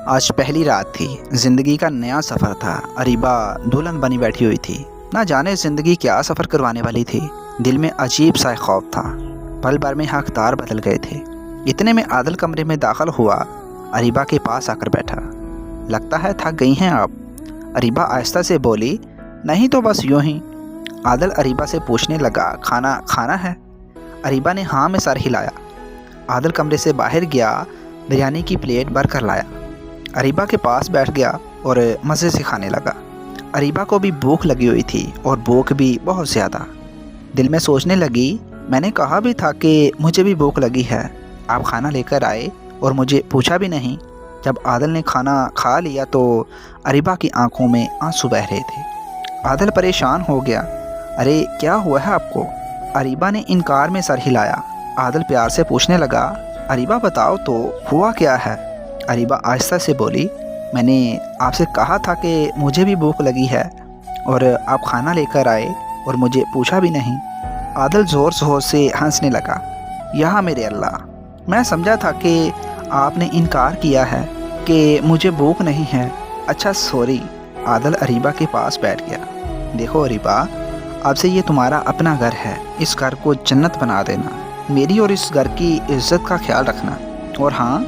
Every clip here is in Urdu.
آج پہلی رات تھی، زندگی کا نیا سفر تھا۔ اریبہ دلہن بنی بیٹھی ہوئی تھی، نہ جانے زندگی کیا سفر کروانے والی تھی۔ دل میں عجیب سا خوف تھا، پل بھر میں حقدار بدل گئے تھے۔ اتنے میں عادل کمرے میں داخل ہوا، اریبہ کے پاس آ کر بیٹھا۔ لگتا ہے تھک گئی ہیں آپ؟ اریبہ آہستہ سے بولی۔ نہیں تو بس یوں ہی۔ عادل اریبہ سے پوچھنے لگا، کھانا ہے؟ اریبہ نے ہاں میں سر ہلایا۔ عادل کمرے سے باہر گیا، بریانی کی پلیٹ بھر کر لایا۔ اریبہ کے پاس بیٹھ گیا اور مزے سے کھانے لگا۔ اریبہ کو بھی بھوک لگی ہوئی تھی اور بھوک بھی بہت زیادہ۔ دل میں سوچنے لگی، میں نے کہا بھی تھا کہ مجھے بھی بھوک لگی ہے، آپ کھانا لے کر آئے اور مجھے پوچھا بھی نہیں۔ جب عادل نے کھانا کھا لیا تو اریبہ کی آنکھوں میں آنسو بہہ رہے تھے۔ عادل پریشان ہو گیا، ارے کیا ہوا ہے آپ کو؟ اریبہ نے انکار میں سر ہلایا۔ عادل پیار سے پوچھنے لگا، اریبہ بتاؤ تو ہوا کیا ہے؟ اریبہ آہستہ سے بولی، میں نے آپ سے کہا تھا کہ مجھے بھی بھوک لگی ہے اور آپ کھانا لے کر آئے اور مجھے پوچھا بھی نہیں۔ عادل زور سے ہنسنے لگا، یہاں میرے اللہ، میں سمجھا تھا کہ آپ نے انکار کیا ہے کہ مجھے بھوک نہیں ہے۔ اچھا سوری۔ عادل اریبہ کے پاس بیٹھ گیا۔ دیکھو اریبہ، اب سے یہ تمہارا اپنا گھر ہے، اس گھر کو جنت بنا دینا، میری اور اس گھر کی عزت کا خیال رکھنا۔ اور ہاں،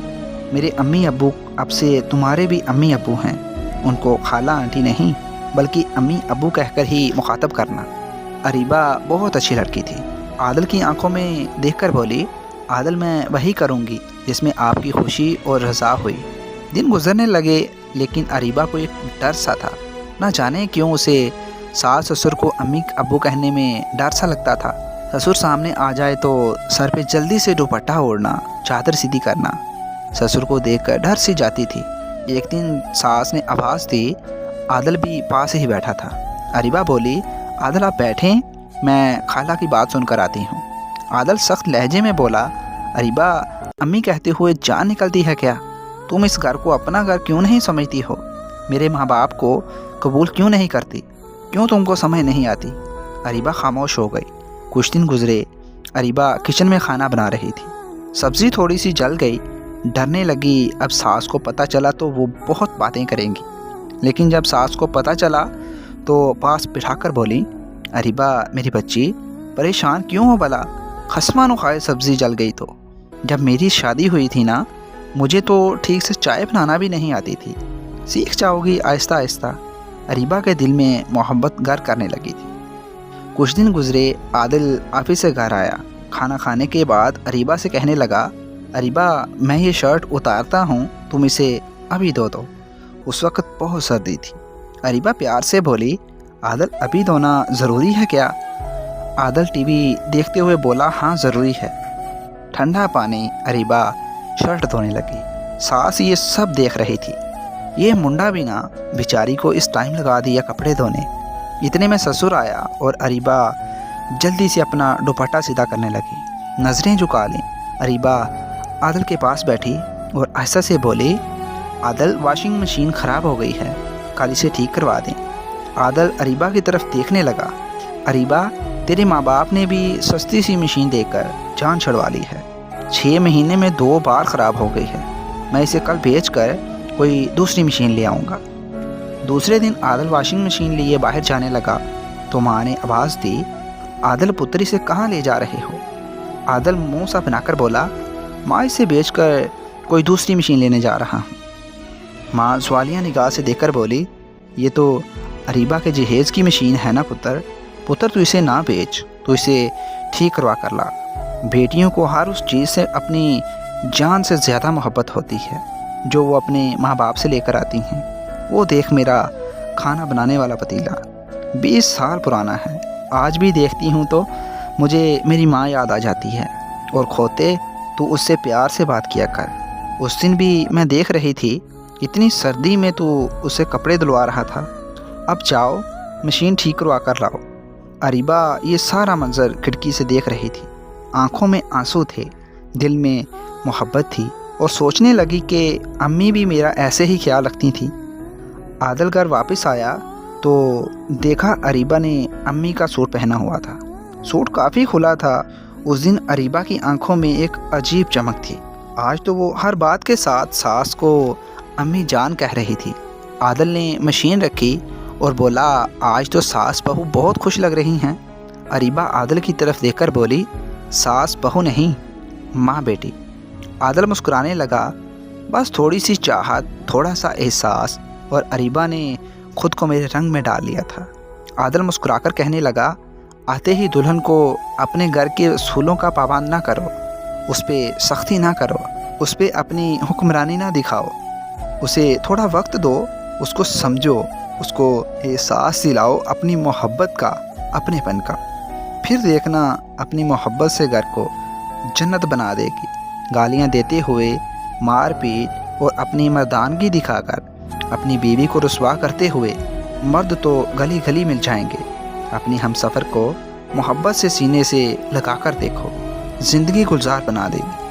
میرے امی ابو اب سے تمہارے بھی امی ابو ہیں، ان کو خالہ آنٹی نہیں بلکہ امی ابو کہہ کر ہی مخاطب کرنا۔ اریبہ بہت اچھی لڑکی تھی، عادل کی آنکھوں میں دیکھ کر بولی، عادل میں وہی کروں گی جس میں آپ کی خوشی اور رضا ہوئی۔ دن گزرنے لگے لیکن اریبہ کو ایک ڈر سا تھا، نہ جانے کیوں اسے ساس سسر کو امی ابو کہنے میں ڈر سا لگتا تھا۔ سسر سامنے آ جائے تو سر پہ جلدی سے دوپٹہ اوڑھنا، چادر سیدھی کرنا۔ سسر کو دیکھ کر ڈر سی جاتی تھی۔ ایک دن ساس نے آواز دی، عادل بھی پاس ہی بیٹھا تھا۔ اریبہ بولی، عادل آپ بیٹھیں، میں خالہ کی بات سن کر آتی ہوں۔ عادل سخت لہجے میں بولا، اریبہ امی کہتے ہوئے جان نکلتی ہے کیا؟ تم اس گھر کو اپنا گھر کیوں نہیں سمجھتی ہو؟ میرے ماں باپ کو قبول کیوں نہیں کرتی؟ کیوں تم کو سمجھ نہیں آتی؟ اریبہ خاموش ہو گئی۔ کچھ دن گزرے، اریبہ کچن میں کھانا بنا رہی تھی۔ سبزی تھوڑی سی جل گئی، ڈرنے لگی اب ساس کو پتہ چلا تو وہ بہت باتیں کریں گی۔ لیکن جب ساس کو پتہ چلا تو پاس بٹھا کر بولی، اریبہ میری بچی، پریشان کیوں ہو بلا؟ خسمہ نخائے سبزی جل گئی تو جب میری شادی ہوئی تھی نا، مجھے تو ٹھیک سے چائے بنانا بھی نہیں آتی تھی، سیکھ جاؤ گی آہستہ آہستہ۔ اریبہ کے دل میں محبت گر کرنے لگی تھی۔ کچھ دن گزرے، عادل آفس سے گھر آیا۔ کھانا کھانے کے بعد اریبہ سے کہنے لگا، اریبہ میں یہ شرٹ اتارتا ہوں، تم اسے ابھی دھو دو۔ اس وقت بہت سردی تھی۔ اریبہ پیار سے بولی، عادل ابھی دھونا ضروری ہے کیا؟ عادل ٹی وی دیکھتے ہوئے بولا، ہاں ضروری ہے۔ ٹھنڈا پانی، اریبہ شرٹ دھونے لگی۔ ساس یہ سب دیکھ رہی تھی۔ یہ منڈا بھی نہ بیچاری کو اس ٹائم لگا دیا کپڑے دھونے۔ اتنے میں سسر آیا اور اریبہ جلدی سے اپنا دوپٹہ سیدھا کرنے لگی۔ نظریں جھکا لیں۔ اریبہ عادل کے پاس بیٹھی اور آہستہ سے بولی، عادل واشنگ مشین خراب ہو گئی ہے، کل اسے ٹھیک کروا دیں۔ عادل اریبہ کی طرف دیکھنے لگا، اریبہ تیرے ماں باپ نے بھی سستی سی مشین دے کر جان چھڑوا لی ہے، 6 مہینے میں 2 بار خراب ہو گئی ہے، میں اسے کل بیچ کر کوئی دوسری مشین لے آؤں گا۔ دوسرے دن عادل واشنگ مشین لیے باہر جانے لگا تو ماں نے آواز دی، عادل پتر اسے کہاں لے جا رہے ہو؟ عادل منہ سا بنا کر بولا، ماں اسے بیچ کر کوئی دوسری مشین لینے جا رہا ہوں۔ ماں سوالیہ نگاہ سے دیکھ کر بولی، یہ تو اریبہ کے جہیز کی مشین ہے نا پتر تو اسے نہ بیچ، تو اسے ٹھیک کروا کر لا۔ بیٹیوں کو ہر اس چیز سے اپنی جان سے زیادہ محبت ہوتی ہے جو وہ اپنے ماں باپ سے لے کر آتی ہیں۔ وہ دیکھ میرا کھانا بنانے والا پتیلا 20 سال پرانا ہے، آج بھی دیکھتی ہوں تو مجھے میری ماں یاد آ جاتی ہے۔ اور کھوتے تو اس سے پیار سے بات کیا کر۔ اس دن بھی میں دیکھ رہی تھی، اتنی سردی میں تو اسے کپڑے دھلوا رہا تھا، اب جاؤ مشین ٹھیک کروا کر لاؤ۔ اریبہ یہ سارا منظر کھڑکی سے دیکھ رہی تھی، آنکھوں میں آنسو تھے، دل میں محبت تھی، اور سوچنے لگی کہ امی بھی میرا ایسے ہی خیال رکھتی تھیں۔ عادل گھر واپس آیا تو دیکھا اریبہ نے امی کا سوٹ پہنا ہوا تھا۔ سوٹ کافی کھلا تھا۔ اس دن اریبہ کی آنکھوں میں ایک عجیب چمک تھی۔ آج تو وہ ہر بات کے ساتھ ساس کو امی جان کہہ رہی تھی۔ عادل نے مشین رکھی اور بولا آج تو ساس بہو بہت خوش لگ رہی ہیں۔ اریبہ عادل کی طرف دیکھ کر بولی ساس بہو نہیں ماں بیٹی۔ عادل مسکرانے لگا، بس تھوڑی سی چاہت، تھوڑا سا احساس اور اریبہ نے خود کو میرے رنگ میں ڈال لیا تھا۔ عادل مسکرا کر کہنے لگا آتے ہی دلہن کو اپنے گھر کے اصولوں کا پابند نہ کرو، اس پہ سختی نہ کرو، اس پہ اپنی حکمرانی نہ دکھاؤ، اسے تھوڑا وقت دو، اس کو سمجھو، اس کو احساس دلاؤ اپنی محبت کا، اپنے پن کا، پھر دیکھنا اپنی محبت سے گھر کو جنت بنا دے گی۔ گالیاں دیتے ہوئے، مار پیٹ اور اپنی مردانگی دکھا کر اپنی بیوی کو رسوا کرتے ہوئے مرد تو گلی گلی مل جائیں گے۔ اپنی ہم سفر کو محبت سے سینے سے لگا کر دیکھو، زندگی گلزار بنا دے گی۔